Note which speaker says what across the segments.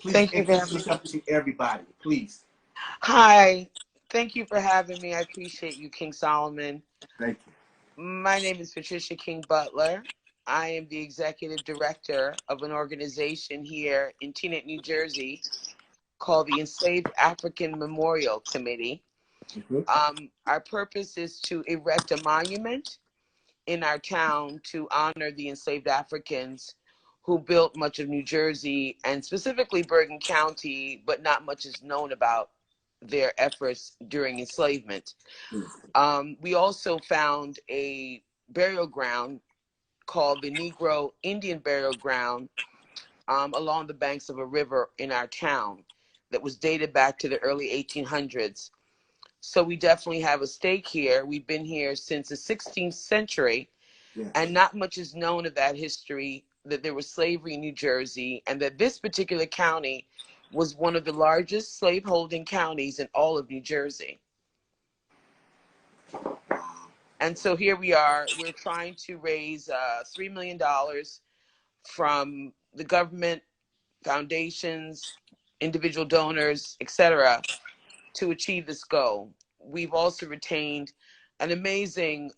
Speaker 1: Please
Speaker 2: Thank you for
Speaker 1: introduce
Speaker 2: having me.
Speaker 1: yourself to everybody, please.
Speaker 2: Hi. Thank you for having me. I appreciate you, King Solomon.
Speaker 1: Thank
Speaker 2: My name is Patricia King Butler. I am the executive director of an organization here in Teaneck, New Jersey called the Enslaved African Memorial Committee.
Speaker 1: you. Mm-hmm.
Speaker 2: Our purpose is to erect a monument in our town to honor the enslaved Africans who built much of New Jersey and specifically Bergen County, but not much is known about their efforts during enslavement. We also found a burial ground called the Negro Indian Burial Ground along the banks of a river in our town that was dated back to the early 1800s. So we definitely have a stake here. We've been here since the 16th century,
Speaker 1: Yes.
Speaker 2: and not much is known of that history, that there was slavery in New Jersey, and that this particular county was one of the largest slaveholding counties in all of New Jersey. And so here we are. We're trying to raise $3 million from the government, foundations, individual donors, etc., to achieve this goal. We've also retained an amazing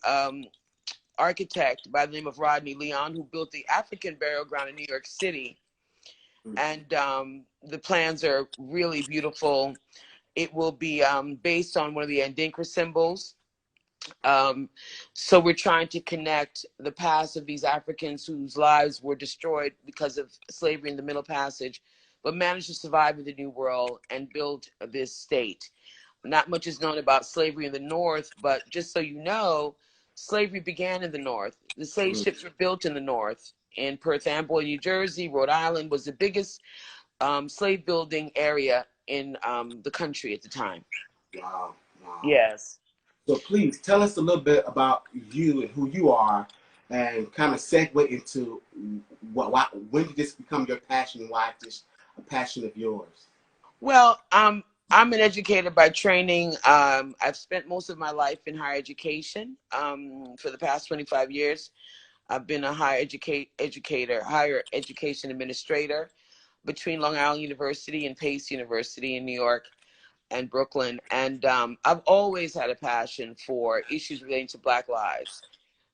Speaker 2: architect by the name of Rodney Leon, who built the African burial ground in New York City. And the plans are really beautiful. It will be based on one of the Adinkra symbols. So we're trying to connect the past of these Africans whose lives were destroyed because of slavery in the Middle Passage, but managed to survive in the New World and build this state. Not much is known about slavery in the North, but just so you know, slavery began in the North. The slave ships were built in the North. In Perth Amboy, New Jersey, Rhode Island was the biggest slave building area in the country at the time.
Speaker 1: Wow. Wow.
Speaker 2: Yes.
Speaker 1: So please tell us a little bit about you and who you are, and kind of segue into when did this become your passion, and why this a passion of yours?
Speaker 2: Well, I'm an educator by training. I've spent most of my life in higher education. For the past 25 years, I've been a higher education administrator between Long Island University and Pace University in New York and Brooklyn. And I've always had a passion for issues relating to Black lives.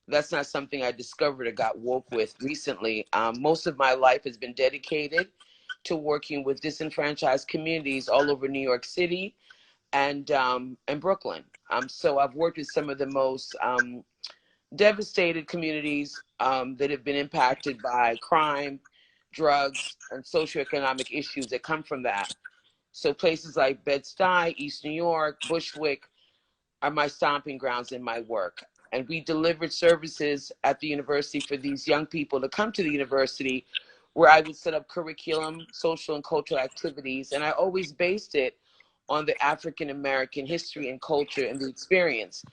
Speaker 2: That's not something I discovered or got woke with recently. Most of my life has been dedicated to working with disenfranchised communities all over New York City and Brooklyn. So I've worked with some of the most devastated communities that have been impacted by crime, drugs, and socioeconomic issues that come from that. So places like Bed-Stuy, East New York, Bushwick are my stomping grounds in my work. And we delivered services at the university for these young people to come to the university, where I would set up curriculum, social and cultural activities. And I always based it on the African American history and culture and the experience.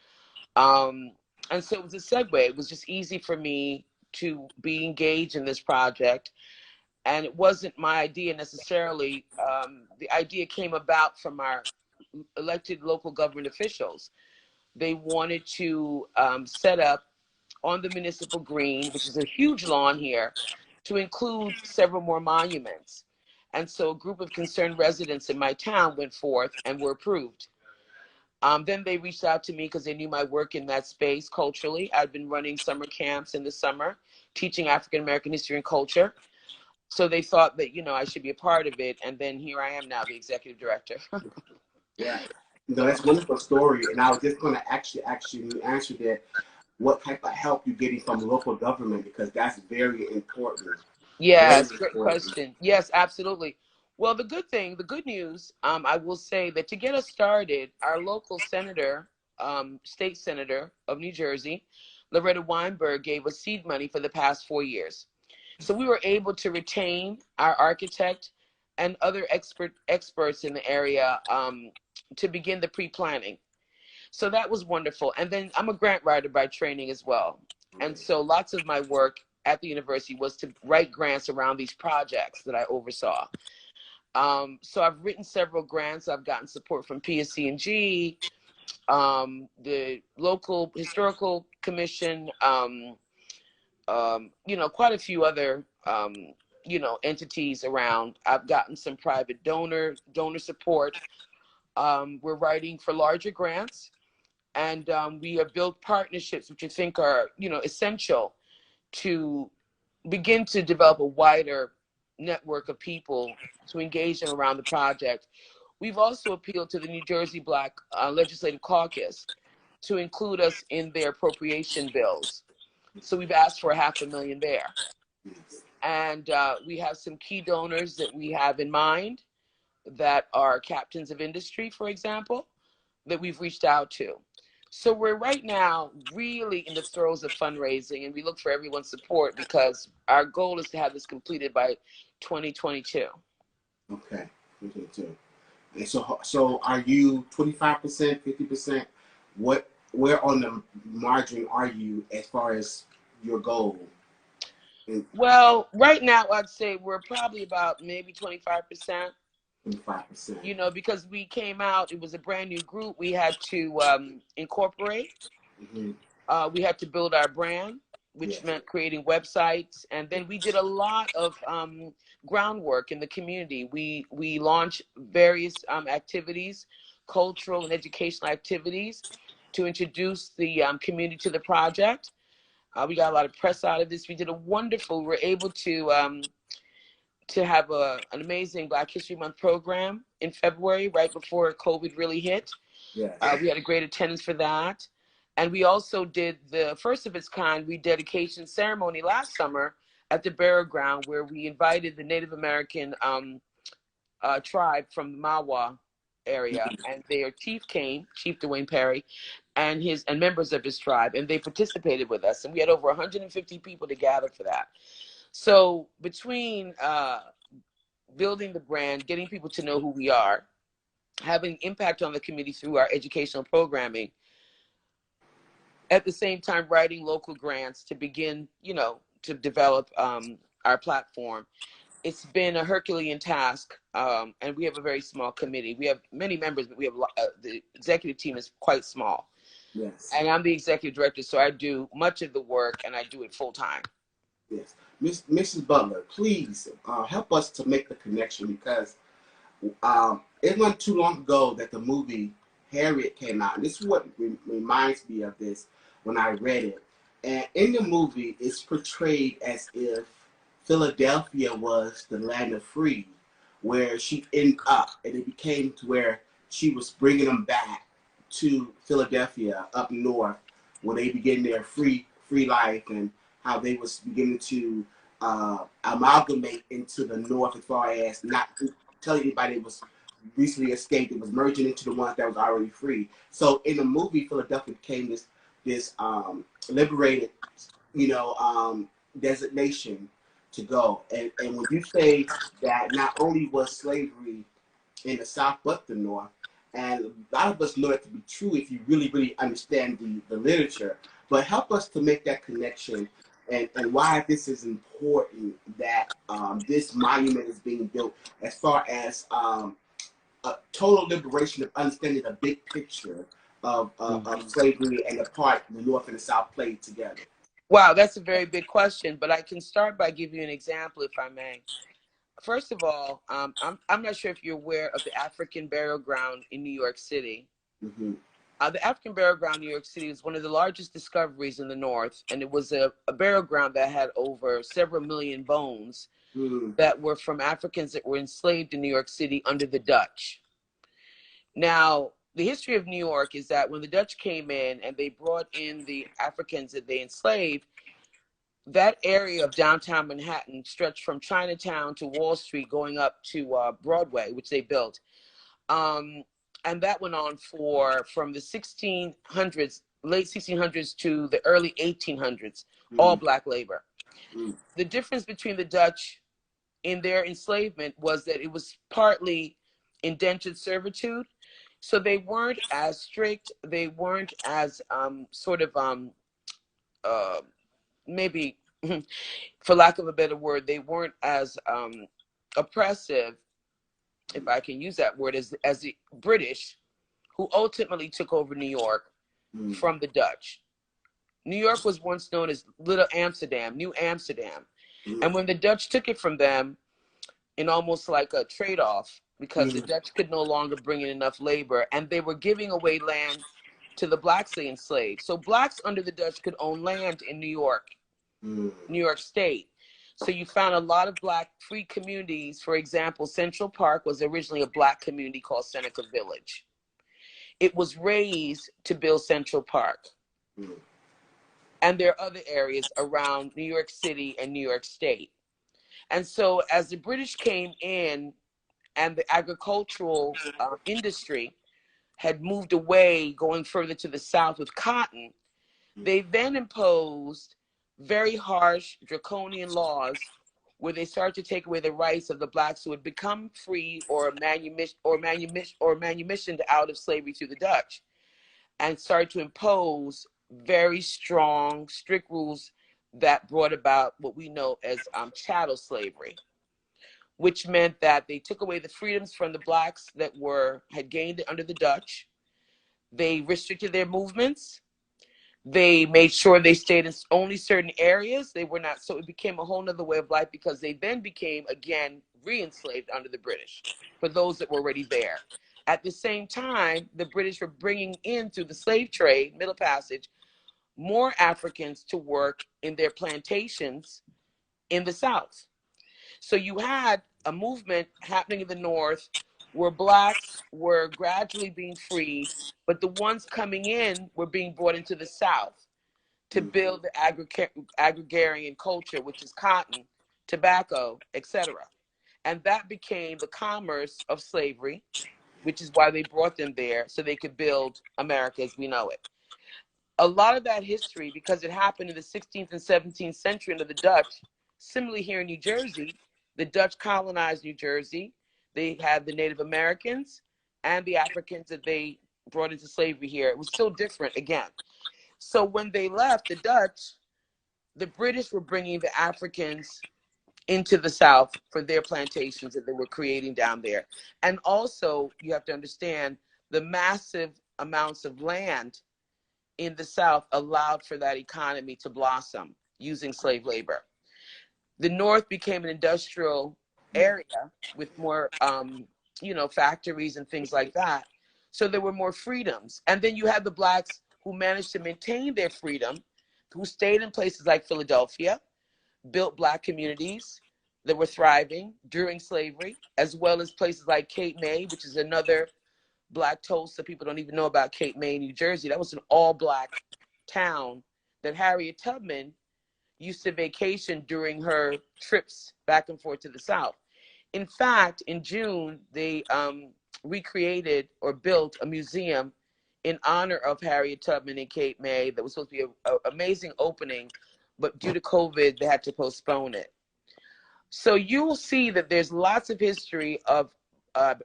Speaker 2: And so it was a segue. It was just easy for me to be engaged in this project. And it wasn't my idea necessarily. The idea came about from our elected local government officials. They wanted to set up on the municipal green, which is a huge lawn here, to include several more monuments. And so a group of concerned residents in my town went forth and were approved. Then they reached out to me because they knew my work in that space culturally. I'd been running summer camps in the summer, teaching African American history and culture. So they thought that, I should be a part of it. And then here I am now, the executive director.
Speaker 1: Yeah. That's a wonderful story. And I was just going to actually answer that. What type of help you getting from local government? Because that's very important.
Speaker 2: Yes,
Speaker 1: Very
Speaker 2: great
Speaker 1: important.
Speaker 2: question. Yes, absolutely. Well, the good news, I will say that to get us started, our local senator, state senator of New Jersey, Loretta Weinberg, gave us seed money for the past 4 years. So we were able to retain our architect and other experts in the area to begin the pre-planning. So that was wonderful. And then I'm a grant writer by training as well. And so lots of my work at the university was to write grants around these projects that I oversaw. So I've written several grants. I've gotten support from PSC&G, the local historical commission, quite a few other, entities around. I've gotten some private donor support. We're writing for larger grants, and we have built partnerships, which I think are, essential to begin to develop a wider network of people to engage them around the project. We've also appealed to the New Jersey Black Legislative Caucus to include us in their appropriation bills. So we've asked for $500,000 there. And we have some key donors that we have in mind that are captains of industry, for example, that we've reached out to. So we're right now really in the throes of fundraising, and we look for everyone's support because our goal is to have this completed by 2022.
Speaker 1: Okay, 2022. And so are you 25%, 50%? Where on the margin are you as far as your goal?
Speaker 2: Well, right now I'd say we're probably about maybe 25%.
Speaker 1: 25%.
Speaker 2: Because we came out, it was a brand new group. We had to incorporate.
Speaker 1: Mm-hmm.
Speaker 2: We had to build our brand, which meant creating websites. And then we did a lot of groundwork in the community. We launched various activities, cultural and educational activities, to introduce the community to the project. We got a lot of press out of this. We were able to have an amazing Black History Month program in February, right before COVID really hit.
Speaker 1: Yes.
Speaker 2: We had a great attendance for that. And we also did the first of its kind rededication ceremony last summer at the burial ground, where we invited the Native American tribe from the Mawa area, and their chief came, Chief Dwayne Perry, and members of his tribe, and they participated with us. And we had over 150 people to gather for that. So between building the brand, getting people to know who we are, having impact on the community through our educational programming, at the same time writing local grants to begin, to develop our platform, it's been a Herculean task, and we have a very small committee. We have many members, but we have the executive team is quite small.
Speaker 1: Yes.
Speaker 2: And I'm the executive director, so I do much of the work, and I do it full time.
Speaker 1: Yes. Mrs. Butler, please help us to make the connection, because it wasn't too long ago that the movie Harriet came out. And this is what reminds me of this when I read it. And in the movie, it's portrayed as if Philadelphia was the land of free, where she ended up, and it became to where she was bringing them back to Philadelphia up north, where they began their free life, and how they was beginning to amalgamate into the North, as far as not telling anybody it was recently escaped. It was merging into the ones that was already free. So in the movie, Philadelphia became this liberated, designation to go. And when you say that not only was slavery in the South, but the North, and a lot of us know that to be true if you really, really understand the literature, but help us to make that connection. And why this is important that this monument is being built, as far as a total liberation of understanding the big picture of slavery and the part the North and the South played together.
Speaker 2: Wow, that's a very big question, but I can start by giving you an example, if I may. First of all, I'm not sure if you're aware of the African Burial Ground in New York City.
Speaker 1: Mm-hmm.
Speaker 2: The African Burial Ground in New York City is one of the largest discoveries in the North, and it was a burial ground that had over several million bones that were from Africans that were enslaved in New York City under the Dutch. Now, the history of New York is that when the Dutch came in and they brought in the Africans that they enslaved, that area of downtown Manhattan stretched from Chinatown to Wall Street, going up to Broadway, which they built. And that went on from the 1600s, late 1600s to the early 1800s, all Black labor. The difference between the Dutch in their enslavement was that it was partly indentured servitude. So they weren't as strict. They weren't as maybe, for lack of a better word, they weren't as oppressive, if I can use that word, as the British, who ultimately took over New York from the Dutch. New York was once known as Little Amsterdam, New Amsterdam. And when the Dutch took it from them in almost like a trade-off, because the Dutch could no longer bring in enough labor, and they were giving away land to the blacks they enslaved. So blacks under the Dutch could own land in New York State. So you found a lot of black free communities. For example, Central Park was originally a black community called Seneca Village. It was raised to build Central Park. And there are other areas around New York City and New York State. And so as the British came in and the agricultural industry had moved away, going further to the south with cotton, they then imposed very harsh, draconian laws where they started to take away the rights of the blacks who had become free or manumissioned out of slavery through the Dutch, and started to impose very strong, strict rules that brought about what we know as chattel slavery, which meant that they took away the freedoms from the blacks that had gained it under the Dutch. They restricted their movements. They made sure they stayed in only certain areas. They were not, so it became a whole nother way of life, because they then became, again, re-enslaved under the British for those that were already there. At the same time, the British were bringing in, through the slave trade, Middle Passage, more Africans to work in their plantations in the South. So you had a movement happening in the North where blacks were gradually being freed, but the ones coming in were being brought into the South to build the agrarian culture, which is cotton, tobacco, etc. And that became the commerce of slavery, which is why they brought them there, so they could build America as we know it. A lot of that history, because it happened in the 16th and 17th century under the Dutch, similarly here in New Jersey, the Dutch colonized New Jersey. They had the Native Americans and the Africans that they brought into slavery here. It was still different again. So when they left, the Dutch, the British were bringing the Africans into the South for their plantations that they were creating down there. And also, you have to understand, the massive amounts of land in the South allowed for that economy to blossom using slave labor. The North became an industrial area with more, factories and things like that. So there were more freedoms. And then you had the blacks who managed to maintain their freedom, who stayed in places like Philadelphia, built black communities that were thriving during slavery, as well as places like Cape May, which is another black Tulsa. People don't even know about Cape May, New Jersey. That was an all-black town that Harriet Tubman used to vacation during her trips back and forth to the South. In fact, in June, they recreated or built a museum in honor of Harriet Tubman in Cape May that was supposed to be an amazing opening, but due to COVID, they had to postpone it. So you will see that there's lots of history of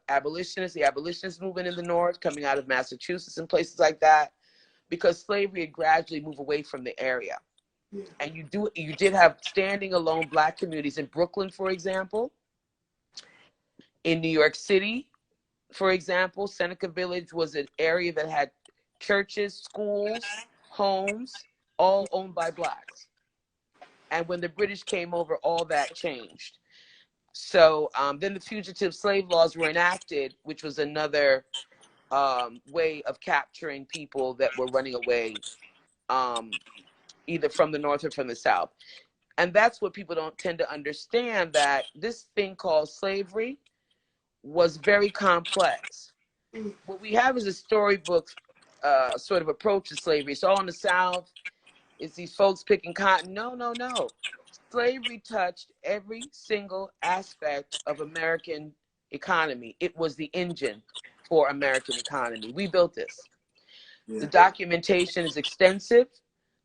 Speaker 2: abolitionists, the abolitionist movement in the North coming out of Massachusetts and places like that, because slavery had gradually moved away from the area. And you did have standing alone black communities in Brooklyn, for example. In New York City, for example, Seneca Village was an area that had churches, schools, homes, all owned by blacks. And when the British came over, all that changed. So then the fugitive slave laws were enacted, which was another way of capturing people that were running away, either from the North or from the South. And that's what people don't tend to understand, that this thing called slavery was very complex. What we have is a storybook sort of approach to slavery. It's all in the South. It's these folks picking cotton. No. Slavery touched every single aspect of American economy. It was the engine for American economy. We built this. Yeah. The documentation is extensive.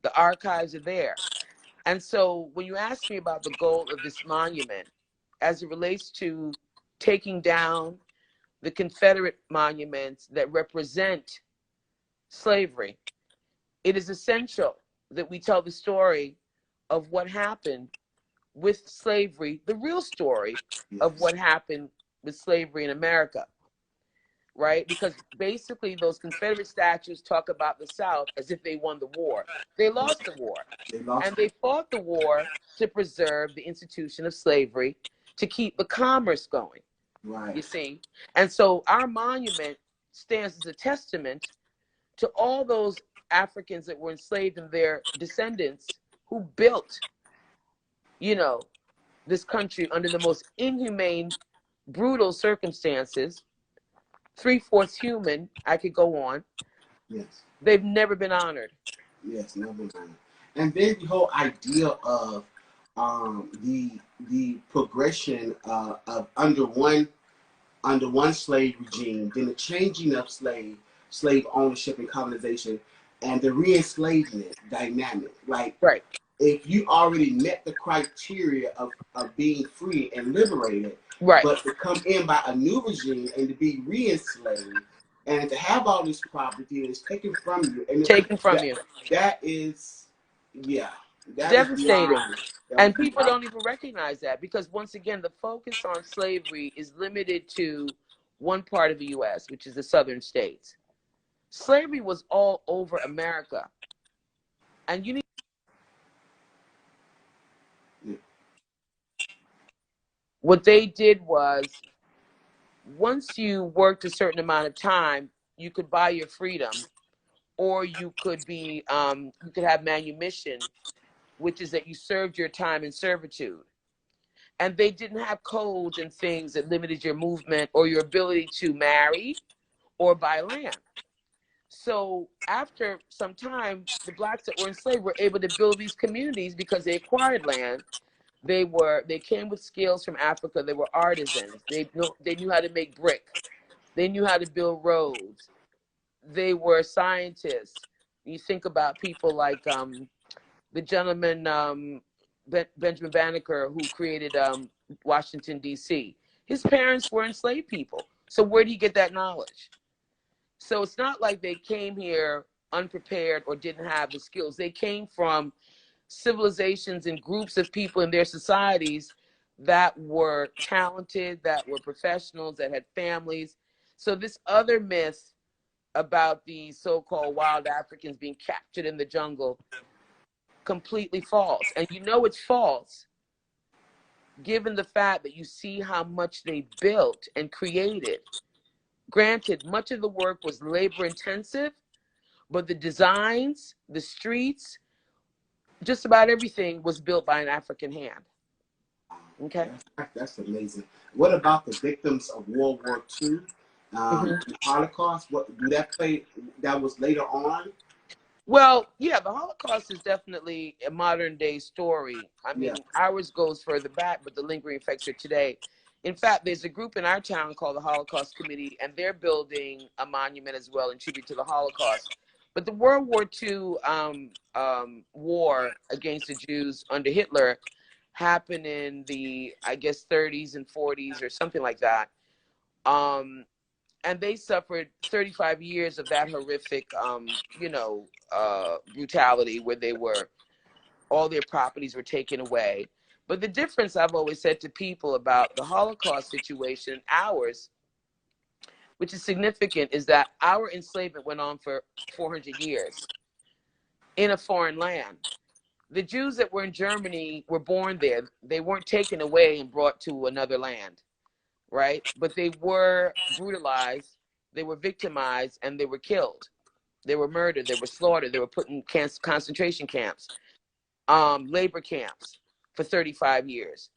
Speaker 2: The archives are there. And so when you ask me about the goal of this monument, as it relates to taking down the Confederate monuments that represent slavery, it is essential that we tell the story of what happened with slavery, the real story of what happened with slavery in America. right? Because basically those Confederate statutes talk about the South as if they won the war. They lost the war.
Speaker 1: They lost.
Speaker 2: And they fought the war to preserve the institution of slavery, to keep the commerce going,
Speaker 1: Right.
Speaker 2: you see? And so our monument stands as a testament to all those Africans that were enslaved and their descendants who built, you know, this country under the most inhumane, brutal circumstances, 3/4 human, I could go on.
Speaker 1: Yes.
Speaker 2: They've never been honored.
Speaker 1: Yes, never mind. And then the whole idea of the progression of under one slave regime, then the changing of slave ownership and colonization, and the re-enslavement dynamic. Like,
Speaker 2: Right.
Speaker 1: if you already met the criteria of being free and liberated,
Speaker 2: Right.
Speaker 1: but to come in by a new regime and to be re-enslaved and to have all this property is taken from you, and
Speaker 2: Taken from you.
Speaker 1: that is, yeah, that
Speaker 2: Devastating.
Speaker 1: Is
Speaker 2: and people don't even recognize that, because once again, the focus on slavery is limited to one part of the U.S., which is the southern states. Slavery was all over America. And you need what they did was, once you worked a certain amount of time, you could buy your freedom, or you could be you could have manumission, which is that you served your time in servitude. And they didn't have codes and things that limited your movement or your ability to marry or buy land. So after some time, the blacks that were enslaved were able to build these communities because they acquired land. They came with skills from Africa. They were artisans. They knew how to make brick. They knew how to build roads. They were scientists. You think about people like the gentleman Benjamin Banneker, who created Washington, D.C. His parents were enslaved people. So where do you get that knowledge? So it's not like they came here unprepared or didn't have the skills. They came from civilizations and groups of people in their societies that were talented, that were professionals, that had families. So this other myth about the so-called wild Africans being captured in the jungle, completely false. And you know it's false given the fact that you see how much they built and created. Granted, much of the work was labor intensive, but the designs, the streets, just about everything was built by an African hand. Okay.
Speaker 1: That's amazing. What about the victims of World War II, the Holocaust? What do that play? That was later on.
Speaker 2: Well, yeah, the Holocaust is definitely a modern day story. I mean, ours goes further back, but the lingering effects are today. In fact, there's a group in our town called the Holocaust Committee, and they're building a monument as well in tribute to the Holocaust. But the World War II war against the Jews under Hitler happened in the, I guess, 30s and 40s or something like that. And they suffered 35 years of that horrific, brutality, where all their properties were taken away. But the difference I've always said to people about the Holocaust situation, ours, which is significant, is that our enslavement went on for 400 years in a foreign land. The Jews that were in Germany were born there. They weren't taken away and brought to another land, right? But they were brutalized, they were victimized, and they were killed. They were murdered, they were slaughtered, they were put in concentration camps, labor camps for 35 years.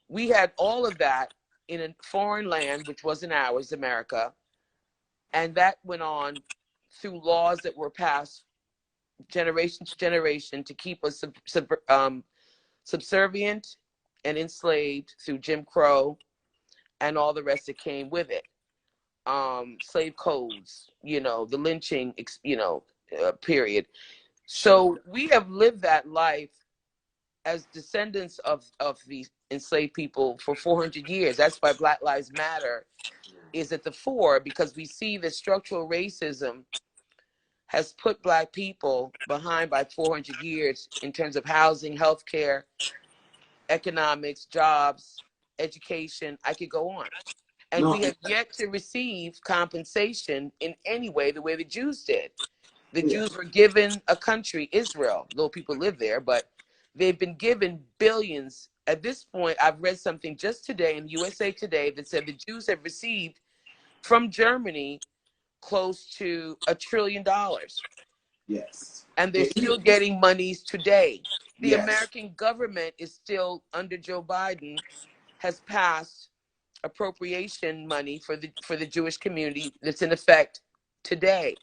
Speaker 2: We had all of that in a foreign land, which wasn't ours, America. And that went on through laws that were passed generation to generation to keep us subservient and enslaved through Jim Crow and all the rest that came with it. Slave codes, the lynching, period. So we have lived that life as descendants of the enslaved people for 400 years. That's why Black Lives Matter is at the fore, because we see that structural racism has put Black people behind by 400 years in terms of housing, healthcare, economics, jobs, education. I could go on. And
Speaker 1: No,
Speaker 2: we have yet to receive compensation in any way the way the Jews did. The
Speaker 1: yeah,
Speaker 2: Jews were given a country, Israel, though people live there, but they've been given billions. At this point, I've read something just today in USA Today that said the Jews have received from Germany close to $1 trillion.
Speaker 1: yes,
Speaker 2: And they're still getting monies today. The
Speaker 1: yes,
Speaker 2: American government is still, under Joe Biden, has passed appropriation money for the Jewish community that's in effect today.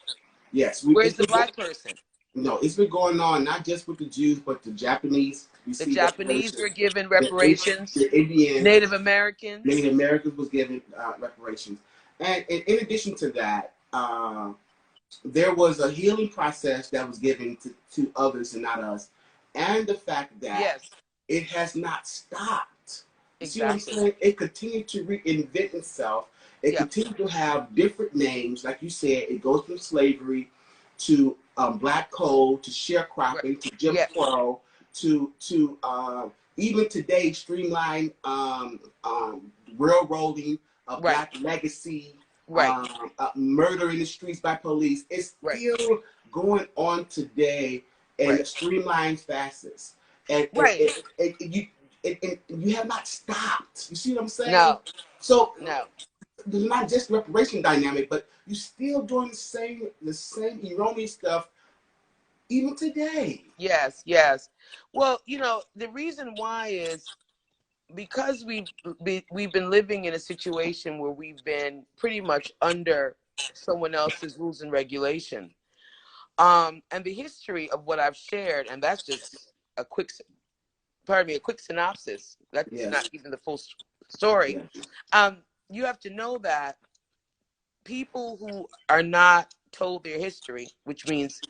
Speaker 1: yes.
Speaker 2: Where's the black person?
Speaker 1: No, it's been going on not just with the Jews, but the Japanese
Speaker 2: The
Speaker 1: received
Speaker 2: Japanese
Speaker 1: reparations.
Speaker 2: were given
Speaker 1: The,
Speaker 2: reparations.
Speaker 1: the Indians,
Speaker 2: Native Americans.
Speaker 1: Native Americans was given reparations, and in addition to that, there was a healing process that was given to others and not us, and the fact that
Speaker 2: Yes,
Speaker 1: it has not stopped. You see what I'm
Speaker 2: exactly.
Speaker 1: saying? It continued to reinvent itself. It
Speaker 2: Yep.
Speaker 1: continued to have different names, like you said. It goes from slavery to black code to
Speaker 2: Right.
Speaker 1: sharecropping to Jim
Speaker 2: Yes.
Speaker 1: Crow to even today streamline railroading,
Speaker 2: Right.
Speaker 1: black legacy,
Speaker 2: Right.
Speaker 1: murder in the streets by police. It's
Speaker 2: Right.
Speaker 1: still going on today in
Speaker 2: Right.
Speaker 1: streamlined facets, and
Speaker 2: Right.
Speaker 1: you have not stopped. You see what I'm saying?
Speaker 2: No.
Speaker 1: So
Speaker 2: No.
Speaker 1: there's not just reparation dynamic, but you still doing the same erroneous stuff even today.
Speaker 2: Yes. Yes. Well, the reason why is because we've been living in a situation where we've been pretty much under someone else's rules and regulation. And the history of what I've shared, and that's just a quick synopsis. That's not
Speaker 1: Yes,
Speaker 2: even the full story.
Speaker 1: yes,
Speaker 2: You have to know that people who are not told their history, which means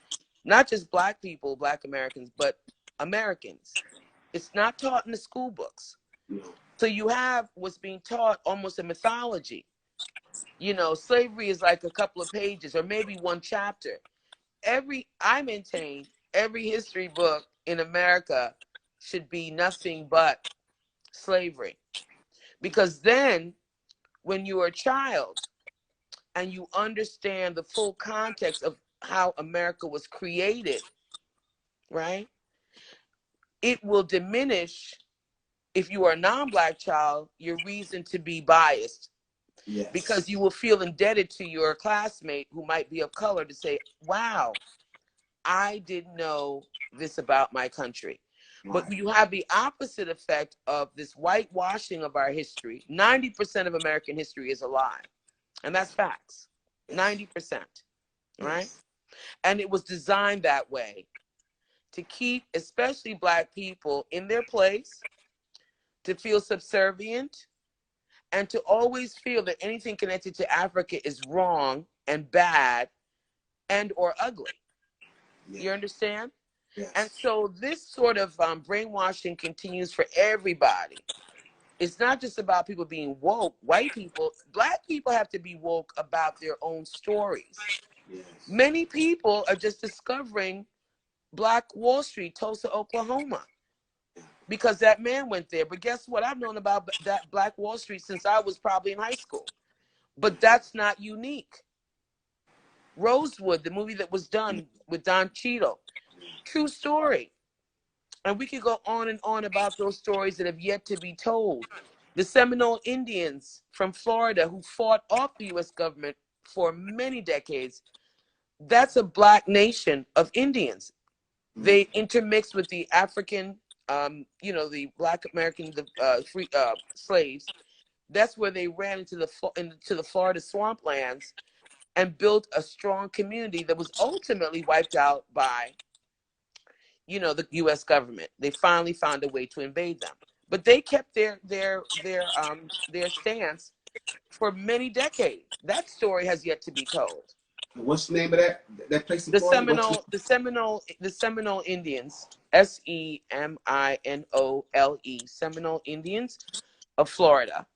Speaker 2: not just black people, black Americans, but Americans, it's not taught in the school books.
Speaker 1: no,
Speaker 2: So you have what's being taught almost a mythology. Slavery is like a couple of pages or maybe one chapter. I maintain every history book in America should be nothing but slavery. Because then when you are a child and you understand the full context of how America was created, right? It will diminish, if you are a non-black child, your reason to be biased, because
Speaker 1: yes,
Speaker 2: you will feel indebted to your classmate who might be of color to say, wow, I didn't know this about my country. But
Speaker 1: right,
Speaker 2: you have the opposite effect of this whitewashing of our history. 90% of American history is a lie. And that's facts.
Speaker 1: yes,
Speaker 2: 90%. Right?
Speaker 1: yes,
Speaker 2: And it was designed that way to keep especially black people in their place, to feel subservient, and to always feel that anything connected to Africa is wrong and bad and or ugly.
Speaker 1: yeah,
Speaker 2: You understand? And
Speaker 1: yes,
Speaker 2: so this sort of brainwashing continues for everybody. It's not just about people being woke. White people, black people have to be woke about their own stories.
Speaker 1: yes,
Speaker 2: Many people are just discovering Black Wall Street, Tulsa, Oklahoma, because that man went there. But guess what? I've known about that Black Wall Street since I was probably in high school. But that's not unique. Rosewood, the movie that was done with Don Cheadle, true story. And we could go on about those stories that have yet to be told. The Seminole Indians from Florida who fought off the U.S. government for many decades, that's a black nation of Indians.
Speaker 1: mm,
Speaker 2: They intermixed with the African, the Black American, the free slaves. That's where they ran into the Florida swamplands and built a strong community that was ultimately wiped out by, the U.S. government. They finally found a way to invade them, but they kept their stance for many decades. That story has yet to be told.
Speaker 1: what's the name of that place in
Speaker 2: The
Speaker 1: Florida?
Speaker 2: Seminole Indians, Seminole, Seminole Indians of Florida,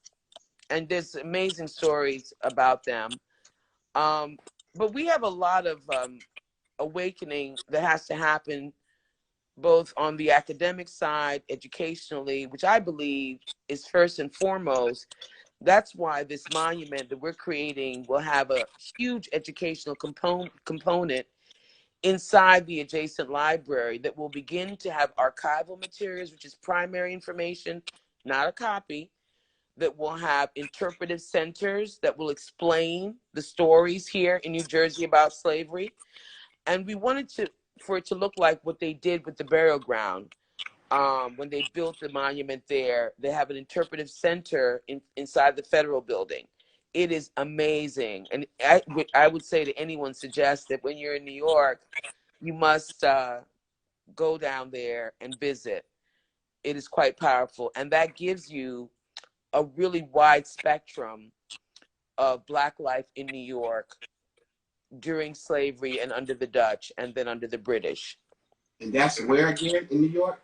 Speaker 2: and there's amazing stories about them. Um, but we have a lot of awakening that has to happen both on the academic side, educationally, which I believe is first and foremost That's why this monument that we're creating will have a huge educational component inside the adjacent library that will begin to have archival materials, which is primary information, not a copy, that will have interpretive centers that will explain the stories here in New Jersey about slavery. And we wanted for it to look like what they did with the burial ground. When they built the monument there, they have an interpretive center inside the federal building. It is amazing. And I would say to anyone, suggest that when you're in New York, you must go down there and visit. It is quite powerful. And that gives you a really wide spectrum of Black life in New York during slavery and under the Dutch and then under the British.
Speaker 1: And that's where again in New York?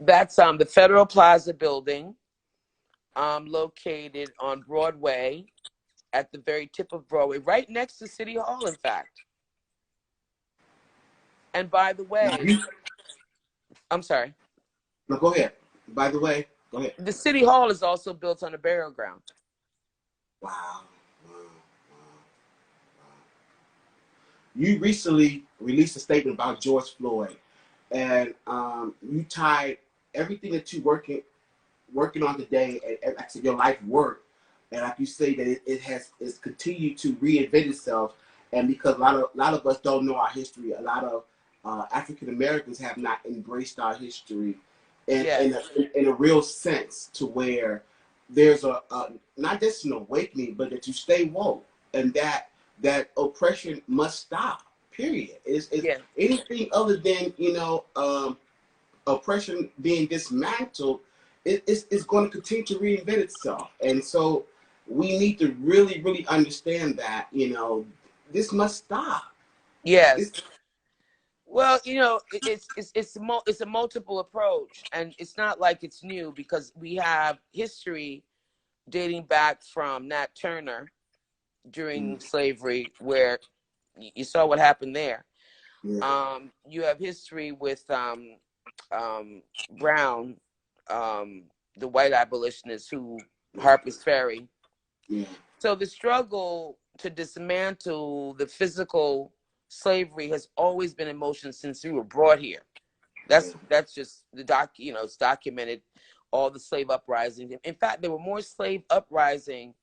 Speaker 2: That's the Federal Plaza building, located on Broadway, at the very tip of Broadway, right next to City Hall, in fact. And by the way, I'm sorry.
Speaker 1: No, go ahead. By the way, go ahead.
Speaker 2: The City Hall is also built on a burial ground.
Speaker 1: Wow. You recently released a statement about George Floyd, and you tied everything that you're working on today and actually your life work, and like you say that it's continued to reinvent itself, and because a lot of us don't know our history, a lot of African Americans have not embraced our history in a real sense, to where there's a not just an awakening, but that you stay woke, and that oppression must stop. Period. Is anything other than oppression being dismantled, it's going to continue to reinvent itself. And so we need to really, really understand that, this must stop.
Speaker 2: Yes. Well, it's a multiple approach, and it's not like it's new, because we have history dating back from Nat Turner during slavery, where you saw what happened there.
Speaker 1: Yeah.
Speaker 2: You have history with Brown, the white abolitionist, Harper's Ferry.
Speaker 1: Yeah.
Speaker 2: So the struggle to dismantle the physical slavery has always been in motion since we were brought here. That's just it's documented, all the slave uprisings. In fact, there were more slave uprisings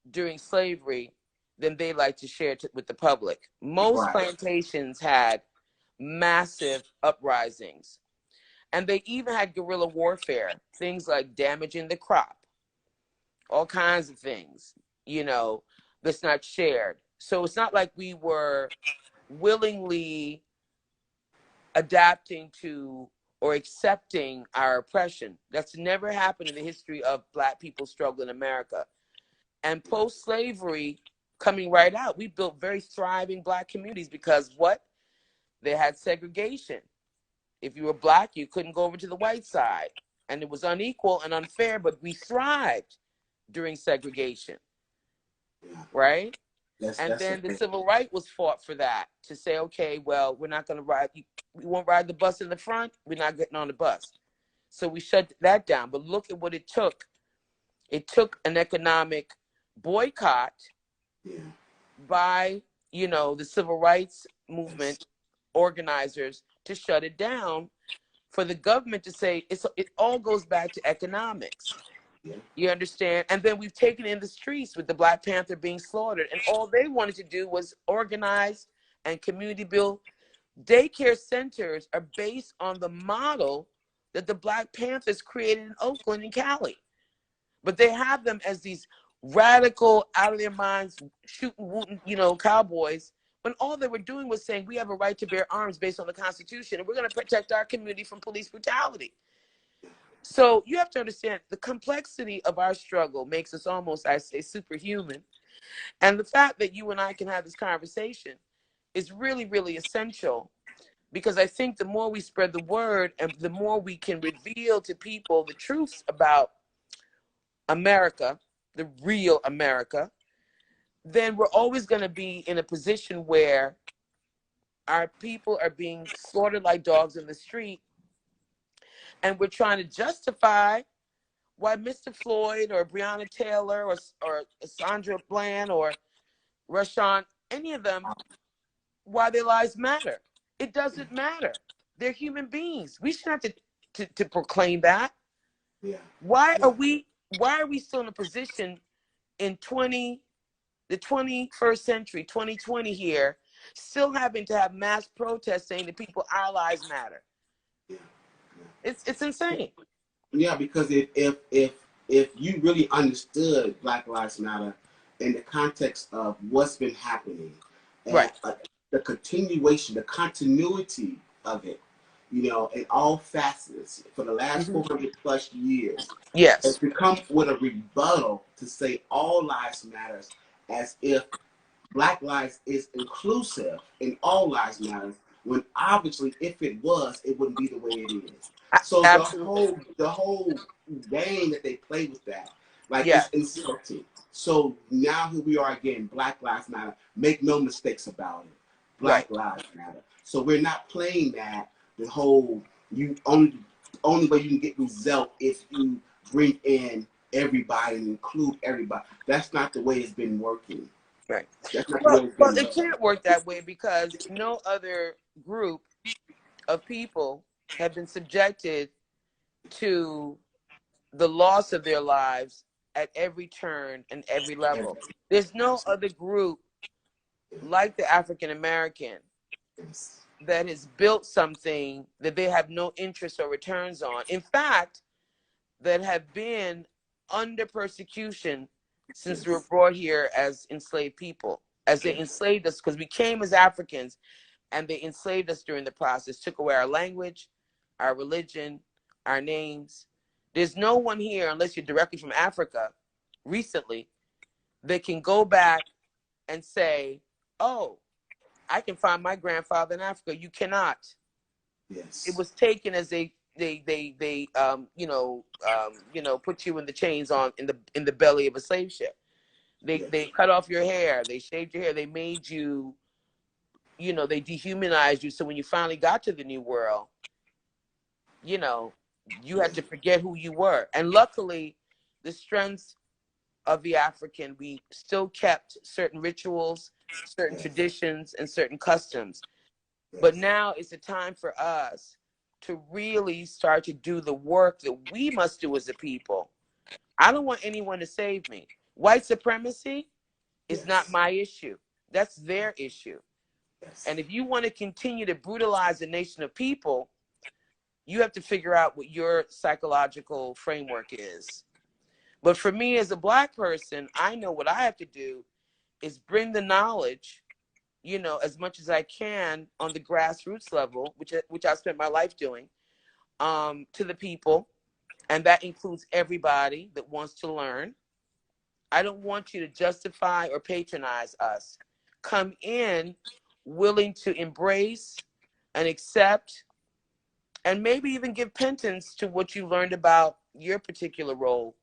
Speaker 2: during slavery than they like to share with the public. Most plantations had massive uprisings, and they even had guerrilla warfare, things like damaging the crop, all kinds of things, that's not shared. So it's not like we were willingly adapting to or accepting our oppression. That's never happened in the history of Black people's struggle in America. And post-slavery, coming right out, we built very thriving Black communities, because they had segregation. If you were Black, you couldn't go over to the white side, and it was unequal and unfair, but we thrived during segregation, right? And then the civil right was fought for that, to say, okay, well, we're not going to ride, we won't ride the bus in the front, we're not getting on the bus. So we shut that down. But look at what it took. It took an economic boycott by, the civil rights movement organizers to shut it down, for the government to say it all goes back to economics. You understand? And then we've taken in the streets with the Black Panther being slaughtered, and all they wanted to do was organize and community build. Daycare centers are based on the model that the Black Panthers created in Oakland and Cali. But they have them as these radical, out of their minds, shooting, cowboys, when all they were doing was saying, we have a right to bear arms based on the Constitution, and we're going to protect our community from police brutality. So you have to understand, the complexity of our struggle makes us almost, I say, superhuman. And the fact that you and I can have this conversation is really, really essential, because I think the more we spread the word and the more we can reveal to people the truths about America, the real America, then we're always going to be in a position where our people are being slaughtered like dogs in the street, and we're trying to justify why Mr. Floyd or Breonna Taylor or Sandra Bland or Rashawn, any of them, why their lives matter. It doesn't matter. They're human beings. We shouldn't have to proclaim that.
Speaker 1: Yeah.
Speaker 2: Why
Speaker 1: Yeah.
Speaker 2: are we still in a position in the 21st century, 2020 here, still having to have mass protests saying to people our lives matter?
Speaker 1: Yeah.
Speaker 2: It's insane.
Speaker 1: Yeah, because if you really understood Black Lives Matter in the context of what's been happening and
Speaker 2: Right.
Speaker 1: the continuation, the continuity of it, you know, in all facets for the last 400 plus years, has
Speaker 2: Yes.
Speaker 1: become with a rebuttal to say all lives matters, as if Black lives is inclusive and all lives matter, when obviously if it was, it wouldn't be the way it is. So
Speaker 2: Absolutely.
Speaker 1: the whole game that they play with that, like,
Speaker 2: Yes.
Speaker 1: it's insulting. So now here we are again, Black Lives Matter. Make no mistakes about it.
Speaker 2: Right.
Speaker 1: Black Lives Matter. So we're not playing that the whole you only way you can get result if you bring in everybody and include everybody. That's not the way it's been working.
Speaker 2: Right.
Speaker 1: That's not the way
Speaker 2: Well,
Speaker 1: it's been
Speaker 2: it
Speaker 1: working.
Speaker 2: can't work that way because no other group of people have been subjected to the loss of their lives at every turn and every level. There's no other group like the African American that has built something that they have no interest or returns on. In fact, that have been under persecution since we were brought here as enslaved people, as they enslaved us, because we came as Africans and they enslaved us during the process, took away our language, our religion, our names. There's no one here, unless you're directly from Africa recently, that can go back and say, oh, I can find my grandfather in Africa. You cannot.
Speaker 1: Yes.
Speaker 2: It was taken as they put you in the chains on in the belly of a slave ship. They cut off your hair, they shaved your hair, they made you, they dehumanized you. So when you finally got to the New World, you had to forget who you were. And luckily, the strength of the African, we still kept certain rituals, certain traditions, and certain customs. But now it's a time for us to really start to do the work that we must do as a people. I don't want anyone to save me. White supremacy is not my issue. That's their issue. And if you want to continue to brutalize a nation of people, you have to figure out what your psychological framework is. But for me as a Black person, I know what I have to do is bring the knowledge, as much as I can on the grassroots level, which I spent my life doing, to the people. And that includes everybody that wants to learn. I don't want you to justify or patronize us. Come in willing to embrace and accept and maybe even give penance to what you learned about your particular role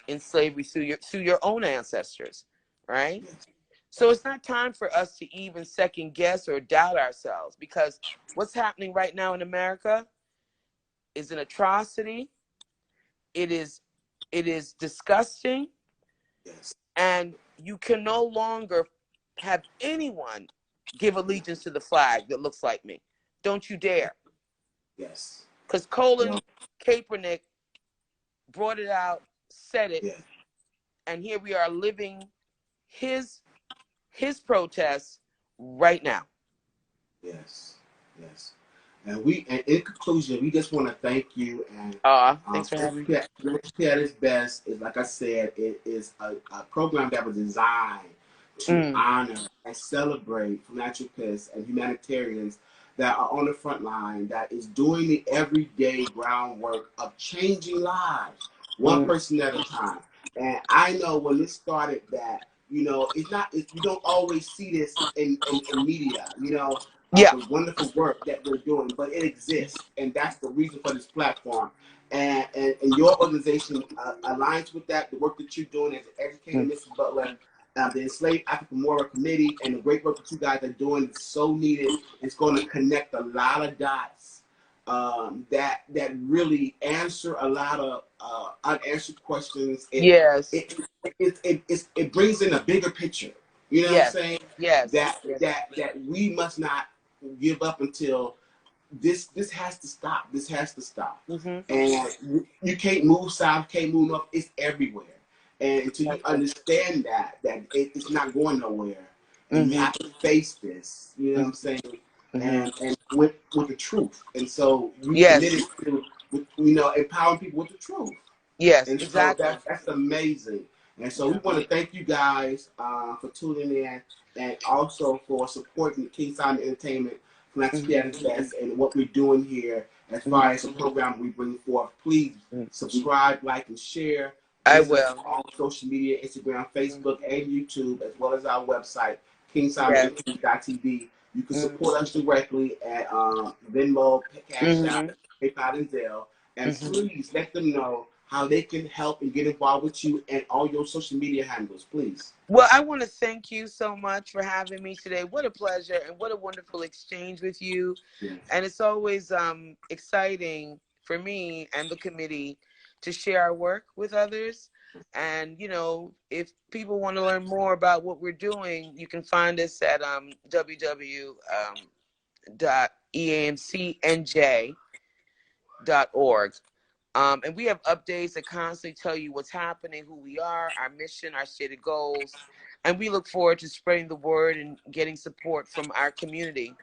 Speaker 2: in slavery through your own ancestors, right? So it's not time for us to even second guess or doubt ourselves, because what's happening right now in America is an atrocity. It is disgusting. And you can no longer have anyone give allegiance to the flag that looks like me. Don't you dare.
Speaker 1: Yes.
Speaker 2: Because Colin Kaepernick brought it out, said it, and here we are living his protests right now.
Speaker 1: Yes. Yes. And in conclusion, we just want to thank you. And
Speaker 2: thanks for having me.
Speaker 1: Philanthropy at its best is, like I said, it is a program that was designed to honor and celebrate philanthropists and humanitarians that are on the front line, that is doing the everyday groundwork of changing lives, one person at a time. And I know when this started that, you don't always see this in media, the wonderful work that we're doing, but it exists, and that's the reason for this platform. And your organization aligns with that, the work that you're doing as an educator, Mrs. Butler, the Enslaved African Memorial Committee, and the great work that you guys are doing is so needed. It's going to connect a lot of dots that really answer a lot of unanswered questions.
Speaker 2: Yes.
Speaker 1: It brings in a bigger picture. You know what I'm
Speaker 2: Yes.
Speaker 1: saying?
Speaker 2: Yes.
Speaker 1: That
Speaker 2: Yes.
Speaker 1: that we must not give up until this has to stop. This has to stop.
Speaker 2: Mm-hmm.
Speaker 1: And you can't move south, can't move north. It's everywhere. And until you
Speaker 2: Exactly.
Speaker 1: understand that it's not going nowhere, and you
Speaker 2: Mm-hmm.
Speaker 1: have to face this. You know what I'm saying?
Speaker 2: Mm-hmm.
Speaker 1: And with the truth. And so we
Speaker 2: Yes.
Speaker 1: committed to empowering people with the truth.
Speaker 2: Yes.
Speaker 1: And so
Speaker 2: Exactly.
Speaker 1: that's amazing. And so we
Speaker 2: Yeah.
Speaker 1: want to thank you guys for tuning in and also for supporting King Simon Entertainment, Philanthropy
Speaker 2: Mm-hmm.
Speaker 1: at its best, and what we're doing here as far as the program we bring forth. Please
Speaker 2: Mm-hmm.
Speaker 1: subscribe, like, and share.
Speaker 2: I
Speaker 1: Visit us
Speaker 2: will.
Speaker 1: on all social media, Instagram,
Speaker 2: Mm-hmm.
Speaker 1: Facebook, and YouTube, as well as our website,
Speaker 2: Yes.
Speaker 1: KingSimonEntertainment.tv. You can support
Speaker 2: Mm-hmm.
Speaker 1: us directly at Venmo, Cash App,
Speaker 2: Mm-hmm.
Speaker 1: PayPal, and Zelle. And
Speaker 2: Mm-hmm.
Speaker 1: please let them know how they can help and get involved with you and all your social media handles, please.
Speaker 2: Well, I want to thank you so much for having me today. What a pleasure and what a wonderful exchange with you.
Speaker 1: Yes.
Speaker 2: And it's always exciting for me and the committee to share our work with others. And, if people want to learn more about what we're doing, you can find us at www.eamcnj.org. And we have updates that constantly tell you what's happening, who we are, our mission, our stated goals. And we look forward to spreading the word and getting support from our community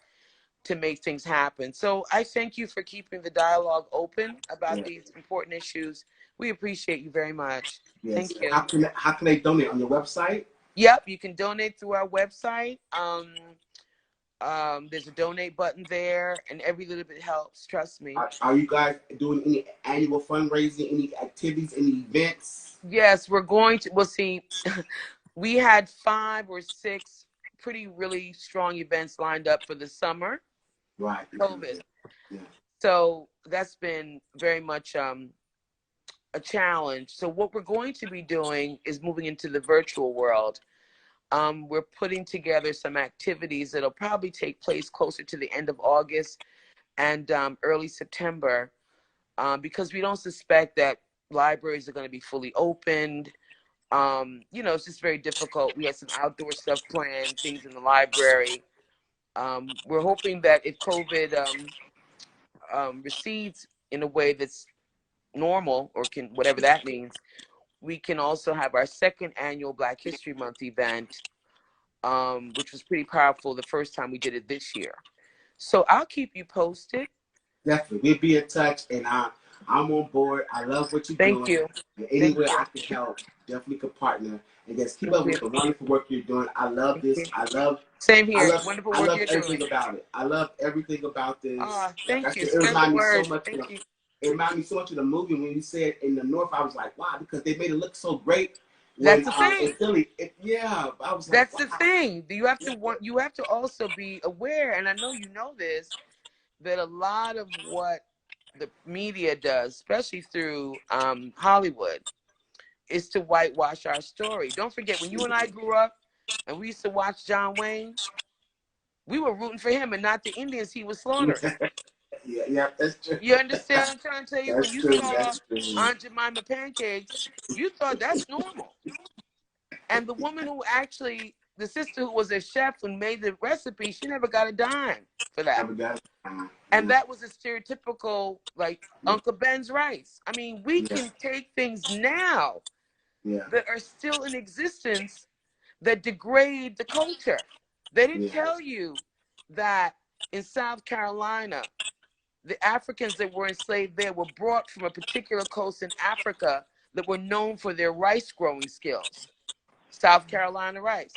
Speaker 2: to make things happen. So I thank you for keeping the dialogue open about
Speaker 1: Yes.
Speaker 2: these important issues. We appreciate you very much.
Speaker 1: Yes.
Speaker 2: Thank you.
Speaker 1: How can they donate on your website?
Speaker 2: Yep, you can donate through our website. There's a donate button there, and every little bit helps. Trust me.
Speaker 1: Are you guys doing any annual fundraising, any activities, any events?
Speaker 2: Yes, we're going to. We'll see. We had 5 or 6 pretty really strong events lined up for the summer.
Speaker 1: Right.
Speaker 2: COVID.
Speaker 1: Yeah.
Speaker 2: So that's been very much a challenge. So what we're going to be doing is moving into the virtual world. We're putting together some activities that'll probably take place closer to the end of August and early September, because we don't suspect that libraries are going to be fully opened. It's just very difficult. We had some outdoor stuff planned, things in the library. We're hoping that if COVID recedes in a way that's normal, or can, whatever that means, we can also have our second annual Black History Month event, which was pretty powerful the first time we did it this year. So I'll keep you posted.
Speaker 1: Definitely. We'll be in touch, and I'm on board. I love what you're
Speaker 2: Thank
Speaker 1: doing.
Speaker 2: you.
Speaker 1: And
Speaker 2: Thank
Speaker 1: anywhere
Speaker 2: you.
Speaker 1: I can help, definitely could partner. And just keep
Speaker 2: Thank
Speaker 1: up
Speaker 2: you.
Speaker 1: with the wonderful work you're doing. I love
Speaker 2: Thank
Speaker 1: this.
Speaker 2: you.
Speaker 1: I love
Speaker 2: Same
Speaker 1: I
Speaker 2: here.
Speaker 1: love
Speaker 2: Wonderful
Speaker 1: I
Speaker 2: work
Speaker 1: love
Speaker 2: you're
Speaker 1: everything
Speaker 2: doing.
Speaker 1: about it. I love everything about this. Like I
Speaker 2: Thank you.
Speaker 1: said, it
Speaker 2: Spread the
Speaker 1: reminded me so
Speaker 2: word.
Speaker 1: much.
Speaker 2: Thank you.
Speaker 1: It reminded me so much of the movie when you said in the North. I was like, wow, because they made it look so great.
Speaker 2: That's
Speaker 1: When
Speaker 2: the thing.
Speaker 1: in Philly, yeah, I was like,
Speaker 2: That's
Speaker 1: wow.
Speaker 2: the thing. You have to
Speaker 1: Yeah,
Speaker 2: want. You have to also be aware, and I know you know this, that a lot of what the media does, especially through Hollywood, is to whitewash our story. Don't forget, when you and I grew up and we used to watch John Wayne, we were rooting for him and not the Indians he was slaughtering.
Speaker 1: yeah, that's true.
Speaker 2: You understand what I'm trying to tell you? When
Speaker 1: That's
Speaker 2: you
Speaker 1: true.
Speaker 2: saw
Speaker 1: That's true.
Speaker 2: Aunt Jemima pancakes, you thought that's normal. And the woman who actually, the sister who was a chef and made the recipe, she never got a dime for that.
Speaker 1: Never got it.
Speaker 2: And
Speaker 1: Yeah,
Speaker 2: that was a stereotypical, like
Speaker 1: yeah,
Speaker 2: Uncle Ben's rice. I mean, we
Speaker 1: yeah,
Speaker 2: can take things now
Speaker 1: yeah,
Speaker 2: that are still in existence that degrade the culture. They didn't
Speaker 1: yeah,
Speaker 2: tell you that in South Carolina, the Africans that were enslaved there were brought from a particular coast in Africa that were known for their rice growing skills. South Carolina rice.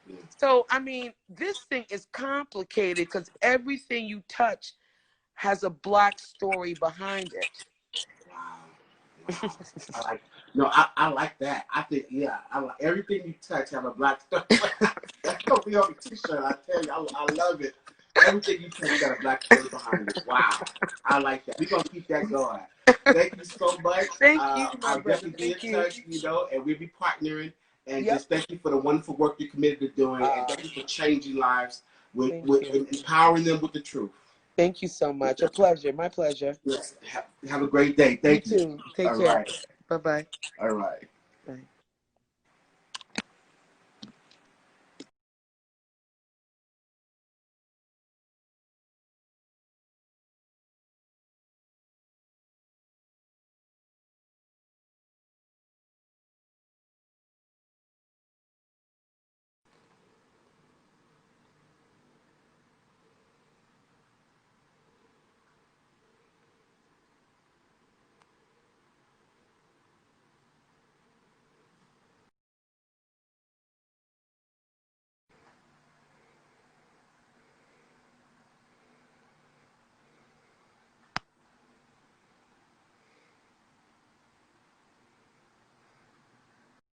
Speaker 1: yeah.
Speaker 2: So, I mean, this thing is complicated because everything you touch has a Black story behind it.
Speaker 1: Wow, wow. I like. No, I like that. I think yeah. I like everything you touch have a Black story. That's gonna be on the T-shirt. I tell you, I love it. Everything you touch got a Black story behind it. Wow, I like that. We're gonna keep that going. Thank you so much.
Speaker 2: Thank you, my
Speaker 1: I'll
Speaker 2: brother.
Speaker 1: definitely be in
Speaker 2: Thank you.
Speaker 1: touch, and we'll be partnering. And
Speaker 2: Yep.
Speaker 1: just thank you for the wonderful work you're committed to doing, and
Speaker 2: Uh,
Speaker 1: thank you for changing lives
Speaker 2: thank
Speaker 1: with
Speaker 2: you.
Speaker 1: empowering them with the truth.
Speaker 2: Thank you so much. A pleasure. My pleasure.
Speaker 1: Yes. Have a great day.
Speaker 2: You
Speaker 1: Thank you.
Speaker 2: too. Take
Speaker 1: All
Speaker 2: care.
Speaker 1: right.
Speaker 2: Bye-bye.
Speaker 1: All right.
Speaker 2: Bye.